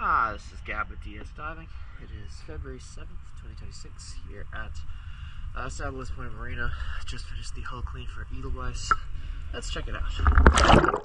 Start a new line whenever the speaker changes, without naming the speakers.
This is Gab with DS Diving. It is February 7th, 2026 here at Southwest Point Marina. Just finished the hull clean for Edelweiss. Let's check it out.